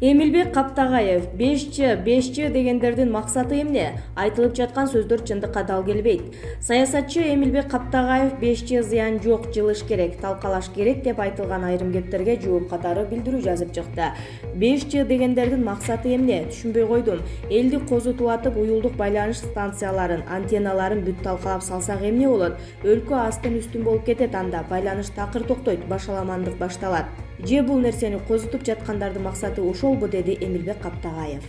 Эмилбек Каптагаев 5Ч дегендердин максаты эмне? Айтылып жаткан сөздөр чындыкка дал келбейт. Саясатчы Эмилбек Каптагаев 5Ч зыян жок, жылыш керек, талкалаш керек деп айтылган айрым кептерге жооп катары билдирүү жазып чыкты. 5Ч дегендердин максаты эмне? Түшүнбөй койдум. Элди козутуп атып, уюлдук байланыш станцияларын, антенналарын бүт талкалап салсак эмне болот? Өлкө астын үстүн болуп кетет, анда байланыш такыр токтойт, башаламандык башталат. Же бул нерсени козутуп жаткандардын максаты ошолбу, деди Эмилбек Каптагаев.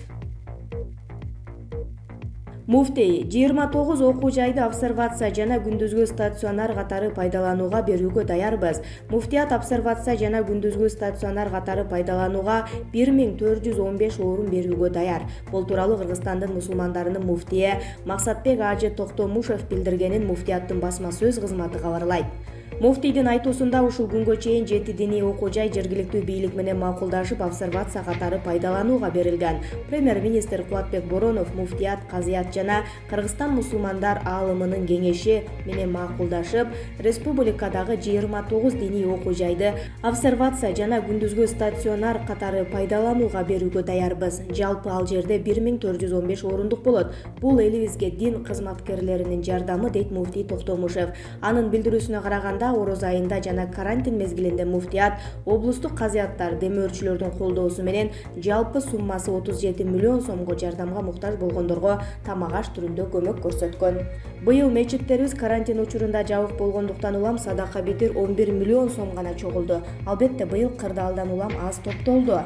Муфтий 29 окуу жайды обсервация жана күндүзгү стационар катары пайдаланууга берүүгө даярбыз. Муфтият обсервация жана күндүзгү стационар катары пайдаланууга 1415 орун берүүгө даяр. Бул тууралуу Кыргызстандын мусулмандарынын муфтие Максатбек Ажы Токтомушев билдиргенин муфтияттын басма сөз кызматы кабарлайт. Муфтийдин айтуусунда ушул күнгө чейин 7 диний окуу жай жергиликтүү бийлик менен макулдашып обсервация катары пайдаланууга берилген. Премьер-министр Кубатбек Боронов муфтият, казыят жана Кыргызстан мусулмандар аалымынын кеңеши менен макулдашып, республикадагы 29 диний окуу жайды обсервация жана күндүзгү стационар катары пайдаланууга берүүгө даярбыз. Жалпы ал жерде 1415 орундук болот. Бул элибизге дин кызматкерлеринин жардамы, дейт муфтий Токтомушев. Анын билдирүүсүнө караганда, ороз айында жана карантин мезгилинде муфтият облустук казыяттар, демөөрчүлөрдүн колдоосу менен жалпы суммасы 37 миллион сомго жардамга муктаж болгондорго тамак-аш түрүндө көмөк көрсөткөн. Быйыл мечиттерибиз карантин учурунда жабык болгондуктан улам садака битир 11 миллион сом гана чогулду. Албетте быйыл кырдаалдан улам аз топтолду.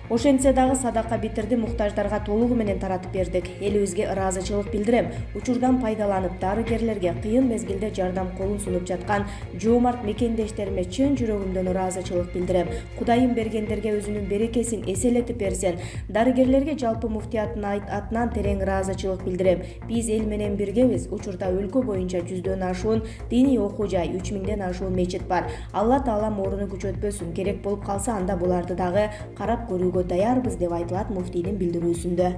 Ошентсе дагы садака битирди муктаждарга толугу менен таратып бердик. Элибизге ыраазычылык билдирем. Учурдан пайдаланып, дарыгерлерге кыйын мезгилде жардам колун сунуп жаткан жоомарт мекендештериме чын жүрөгүмдөн ыраазычылык билдирем. Кудайым бергендерге өзүнүн берекесин эселетип берсин. Дарыгерлерге жалпы муфтияттын атынан терең ыраазычылык билдирем. Биз эл менен биргебиз. Учурда өлкө боюнча 100дөн ашуун диний окуу жай, 3000ден ашуун мечит бар. Алла Таала мооруну күчөтпөсүн. Керек болуп калса, анда буларды дагы карап көрүүгө даярбыз, деп айтылат муфтийдин билдирүүсүндө.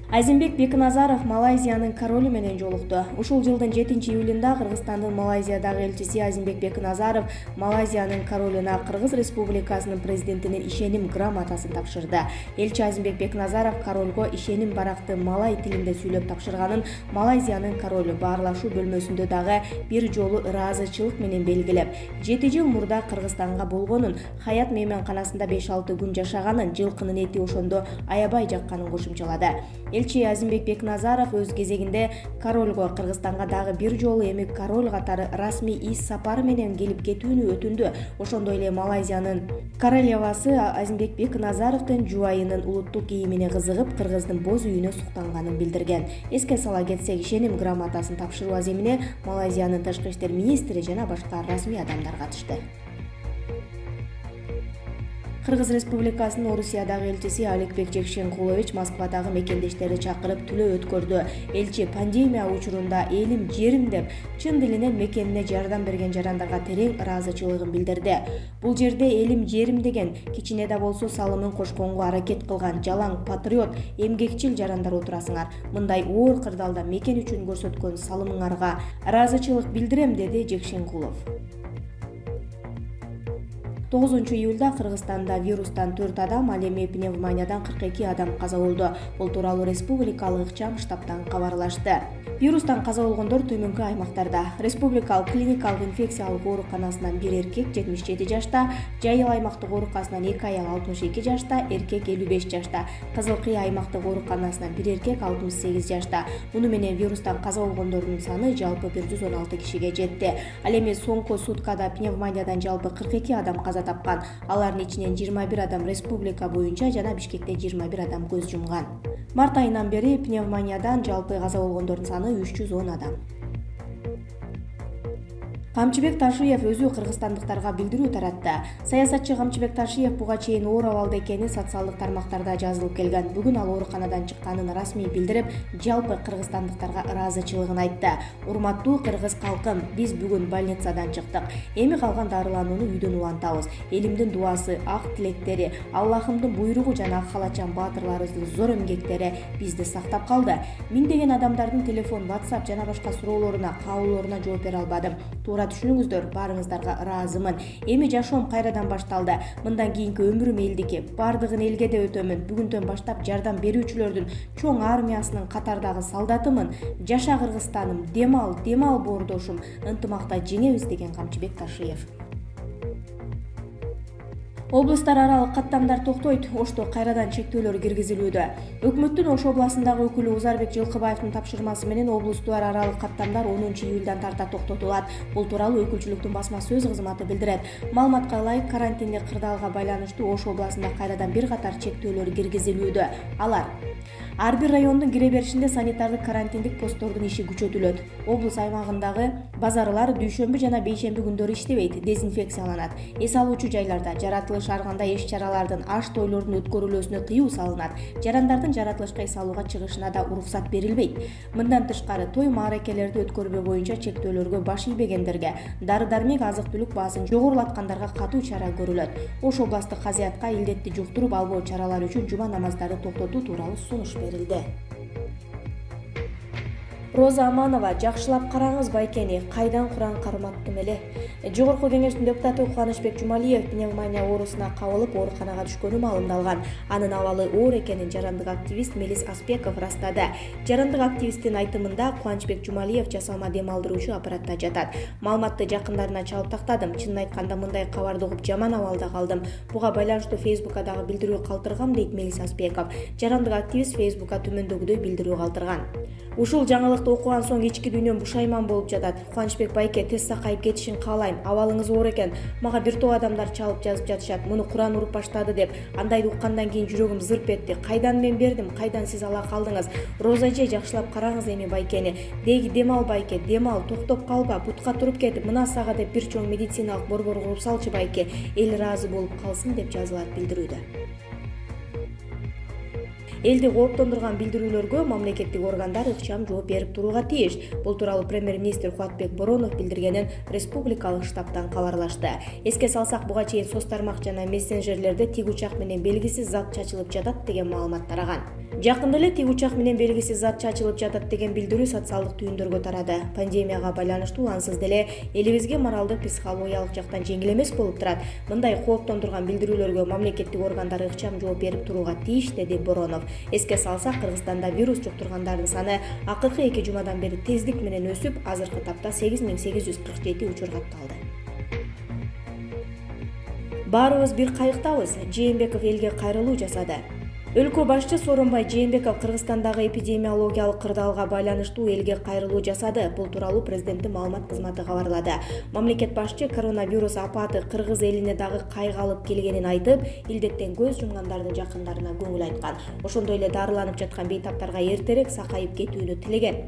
Азимбек Бекназаров Малайзиянын королу менен жолукту. Ушул жылдын 7-июлунда Кыргызстандын Малайзиядагы элчиси Азимбек Бекназаров Малайзиянын королуна Кыргыз Республикасынын президентинин ишеним грамотасын тапшырды. Элчи Азимбек Бекназаров королго ишеним баракты малай тилинде сүйлөп тапшырганын Малайзиянын королу баарлашуу бөлмөсүндө дагы бир жолу ыраазычылык менен белгилеп, 7 жыл мурда Кыргызстанга болгонун, Хаят мейманканасында 5-6 күн жашаганын, жылкынын эти ошондо аябай жакканын кошумчалады. Элчи Азимбек Бекназаров өз кезегинде королго Кыргызстанга дагы бир жолу эми король катары расмий ис сапары менен келип кетүүнү өтүндү. Ошондой эле Малайзиянын королевасы Азимбек Бекназаровдун жубайынын улуттук кийимине кызыгып, Кыргыздын боз үйүнө суктанганын билдирген. Эске сала кетсек, ишеним грамотасын тапшыруу аземине Малайзиянын тышкы иштер министри жана башка расмий адамдар катышты. Кыргыз Республикасынын Орусиядагы элчиси Аликбек Жекшенкулович Москвадагы мекендештери чакырып түлөө өткөрдү. Элчи пандемия учурунда элим жерим деп чын дилинен мекенине жардам берген жарандарга терең ыраазычылыгын билдирди. Бул жерде элим жерим деген кичине да болсо салымын кошконго аракет кылган жалаң патриот, эмгекчил жарандар отурасыңар. Мындай оор кырдаалда мекен үчүн көрсөткөн салымыңарга ыраазычылык билдирем, деди Жекшенкулов. 9-июлда Кыргызстанда вирустан 4 адам, ал эми пневмониядан 42 адам каза болду. Бул тууралуу республикалык ыкчам штабтан кабарлашты. Вирустан каза болгондор төмөнкү аймактарда: Республикалык клиникалык инфекциялык ооруканасынан 1 эркек 77 жашта, Жайыл аймактык ооруканасынан 2 аял 62 жашта, эркек 55 жашта, Кызыл Кый аймактык ооруканасынан 1 эркек 68 жашта. Муну менен вирустан каза болгондордун саны жалпы 116 кишиге жетти. Ал эми соңку суткада пневмониядан жалпы 42 адам каза тапкан. Алардын ичинен 21 адам республика боюнча жана Бишкекте 21 адам көз жумган. Март айынан бери пневмониядан жалпы каза болгондордун саны 310 адам. Камчыбек Ташиев өзү кыргызстандыктарга билдирүү таратты. Саясатчы Камчыбек Ташиев буга чейин оор абалда экени социалдык тармактарда жазылып келген. Бүгүн ал ооруканадан чыкканын расмий билдирип, жалпы кыргызстандыктарга ыраазычылыгын айтты. Урматтуу кыргыз калкым, биз бүгүн больницадан чыктык. Эми калган дарыланууну үйдөн улантабыз. Элимдин дуасы, ак тилектери, Аллахымдын буйругу жана ак халачан баатырларыбыздын зор эмгектери бизди сактап калды. Миңдеген адамдардын телефон, WhatsApp жана башка суроолоруна, каалоолоруна жооп бере албадым. Туура туура түшүнүңүздөр, баарыңыздарга ыраазымын. Эми жашоом кайрадан башталды. Мындан кийинки өмүрүм элдики. Бардыгын элге да өтөмүн. Бүгүндөн баштап жардам берүүчүлөрдүн чоң армиясынын катардагы солдатымын. Жаша Кыргызстаным, дем ал боордошум, ынтымакта жеңебиз деген Камчыбек Ташиев. Облустар аралык каттамдар токтойт. Ошто кайрадан чектөөлөр киргизилүүдө. Өкмөттүн Ош областындагы өкүлү Узарбек Жылкыбаевдин тапшырмасы менен облустар аралык каттамдар 10-июлдан тарта токтотулат. Бул тууралуу өкүлчүлүктүн басма сөз кызматы билдирет. Маалыматка ылайык, карантиндик кырдаалга байланыштуу Ош областында кайрадан бир катар чектөөлөр киргизилүүдө. Алар: ар бир райондун кире беришинде санитардык карантиндик посттордун иши күчөтүлөт. Облус аймагындагы базарлар дүйшөмбү жана бейшемби күндөрү иштебейт, дезинфекцияланат. Эс алуучу жайларда жаратылыш арганда иш-чаралардын, аш-тойлордун өткөрүлүүсүнө тыюу салынат. Жарандардын жаратылышка эс алууга чыгышына да уруксат берилбейт. Мындан тышкары, той мааракелерди өткөрбөө боюнча чектөөлөргө баш ийбегендерге, дары-дармек, азык-түлүк баасын жогорулаткандарга катуу чара көрүлөт. Ош областык казиятка илдетти жуктуруп албоо чаралары үчүн жума намаздарды токтотуу тууралуу сунуш берилди. Роза Аманова: жакшылап караңыз байкени, кайдан куран карматтым эле. Жогорку кеңештин депутаты Кубанычбек Жумалиев пневмония оорусуна кабылып ооруканага түшкөнү маалымдалган. Анын абалы оор экенин жарандык активист Мелис Аспеков ырастады. Жарандык активисттин айтымында, Кубанычбек Жумалиев жасалма дем алдыруучу аппаратта жатат. Маалыматты жакындарына чалып тактадым. Чынын айтканда, мындай кабарды угуп жаман абалда калдым. Буга байланыштуу Фейсбукка дагы билдирүү калтыргам, дейт Мелис Аспеков. Жарандык активист Фейсбукка төмөндөгүдөй билдирүү калтырган. Ушул жаңылыкты окуган соң ички дүйнөм бушайман болуп жатат. Кубанычбек байке, тез сакайып кетишин каалайм. Абалыңыз оор экен. Мага бир топ адамдар чалып жазып жатышат. Муну Куран уруп баштады деп. Андайды уккандан кийин жүрөгүм зырп этти. Кайдан мен бердим, кайдан сиз ала калдыңыз? Роза эже, жакшылап караңыз эми байкени. Деги дем ал байке, дем ал, токтоп калба, бутка туруп кетип, мына сага деп бир чоң медициналык борбор куруп салчы байке. Эл ыраазы болуп калсын, деп жазылат билдирүүдө. Элди кооптондурган билдирүүлөргө мамлекеттик органдар ыкчам жооп берип турууга тийиш. Бул тууралуу премьер-министр Кубатбек Боронов билдиргенин республикалык штабтан кабарлашты. Эске салсак, буга чейин соц тармак жана мессенджерлерде тик учак менен белгисиз зат чачылып жатат деген маалымат тараган. Жакында эле тик учак менен белгисиз зат чачылып жатат деген билдирүү социалдык түйүндөргө тарады. Пандемияга байланыштуу ансыз деле элибизге моралдык, психологиялык жактан жеңил эмес болуп турат. Мындай кооптондурган билдирүүлөргө мамлекеттик органдар ыкчам жооп берип турууга тийиш, деди Боронов. Эске салсак, Кыргызстанда вирус жуктургандардын саны акыркы 2 жумадан бери тездик менен өсүп, азыркы тапта 8847 учур катталды. Баарыбыз бир кайыктабыз. Жээнбеков элге кайрылуу жасады. Өлкө башчы Сооронбай Жээнбеков Кыргызстандагы эпидемиологиялык кырдаалга байланыштуу элге кайрылуу жасады. Бул тууралуу президенттин маалымат кызматы кабарлады. Мамлекет башчы коронавирус апаты Кыргыз элине дагы кайгы алып келгенин айтып, илдеттен көз жумгандардын жакындарына көңүл айткан. Ошондой эле дарыланып жаткан бейтаптарга эртерээк сакайып кетүүнү тилеген.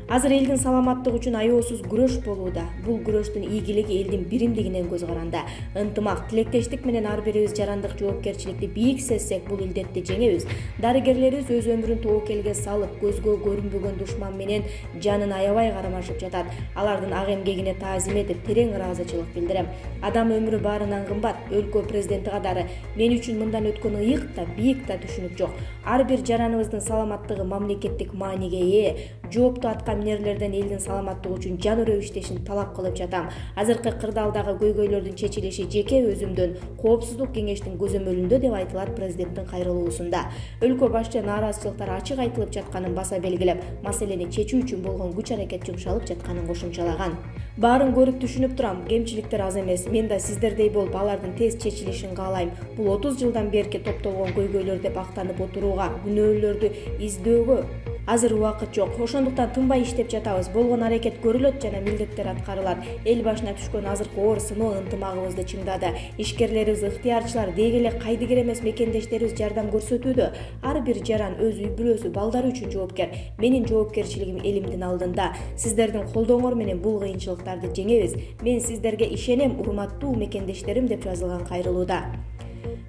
Азыр элдин саламаттыгы үчүн аеосуз күрөш болууда. Бул күрөштүн ийгилиги элдин биримдигинен көз каранды. Ынтымак, тилектештик менен ар бирибиз жарандык жоопкерчиликти бийик сезсек, бул илдетти жеңебиз. Дарыгерлерибиз өз өмүрүн тобокелге салып, көзгө көрүнбөгөн душман менен жанын аябай кармашып жатат. Алардын ак эмгегине таазим этип, терең ыраазычылык билдирем. Адам өмүрү баарынан кымбат. Өлкө президенти катары мен үчүн мындан өткөн ыйык да, бийик да түшүнүк жок. Ар бир жараныбыздын саламаттыгы мамлекеттик мааниге ээ. Жоопту аткан нерлерден элдин саламаттыгы үчүн жан өрөп иштешин талап кылып жатам. Азыркы кырдаалдагы көйгөйлөрдүн чечилиши жеке өзүмдүн, Коопсуздук кеңештин көзөмөлүндө, деп айтылат президенттин кайрылуусунда. Өлкө башчы нааразычылыктар ачык айтылып жатканын баса белгилеп, маселени чечүү үчүн болгон күч-аракет жумшалып жатканын кошумчалаган. Баарын көрүп түшүнүп турам, кемчиликтер аз эмес. Мен да сиздердей болуп алардын тез чечилишин каалайм. Бул 30 жылдан берки топтолгон көйгөйлөр деп актанып отурууга, күнөөлөрдү издөөгө азыр убакыт жок. Ошондуктан тынбай иштеп жатабыз. Болгон аракет көрүлөт жана милдеттер аткарылат. Эл башына түшкөн азыркы оор сыноо ынтымагыбызды чыңдады. Ишкерлерибиз, ыктыярчылар, деги эле кайдыгер эмес мекендештерибиз жардам көрсөтүүдө. Ар бир жаран өз үй бүлөсү, балдары үчүн жоопкер. Менин жоопкерчилигим элимдин алдында. Сиздердин колдооңор менен бул кыйынчылыктарды жеңебиз. Мен сиздерге ишенем, урматтуу мекендештерим, деп жазылган кайрылууда.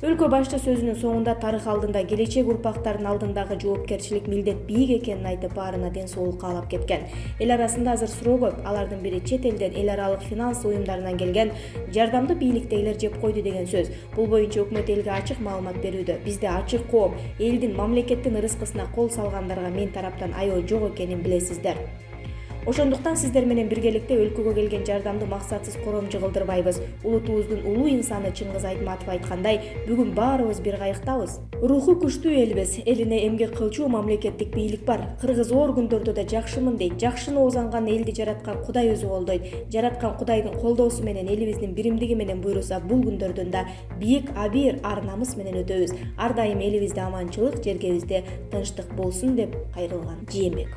Өлкө башчы сөзүнүн соңунда тарых алдында, келечек урпактардын алдындагы жоопкерчилик милдет бийик экенин айтып, баарына ден соолук каалап кеткен. Эл арасында азыр суроо көп. Алардын бири чет элден эл аралык финанс уюмдарынан келген жардамды бийликтегилер жеп койду деген сөз. Бул боюнча өкмөт элге ачык маалымат берүүдө. Бизде ачык коом, элдин, мамлекеттин ырыскысына кол салгандарга мен тараптан аябай жок экенин билесиздер. Ошондуктан сиздер менен биргеликте өлкөгө келген жардамды максатсыз кором жыгылдырбайбыз. Улутубуздун улуу инсаны Чыңгыз Айтматов айткандай, бүгүн баарыбыз бир кайыктабыз. Руху күчтүү элбиз, элине эмгек кылчу мамлекеттик бийлик бар. Кыргыз оор күндөрдө да жакшымын дейт. Жакшыны озанган элди жараткан Кудай өзү колдойт. Жараткан Кудайдын колдоосу менен элибиздин биримдиги менен буйруса, бул күндөрдөн да бийик абийир ар намыс менен өтөбүз. Ар дайым элибизде аманчылык, жергебизде тынчтык болсун деп кайрылган Жээнбеков.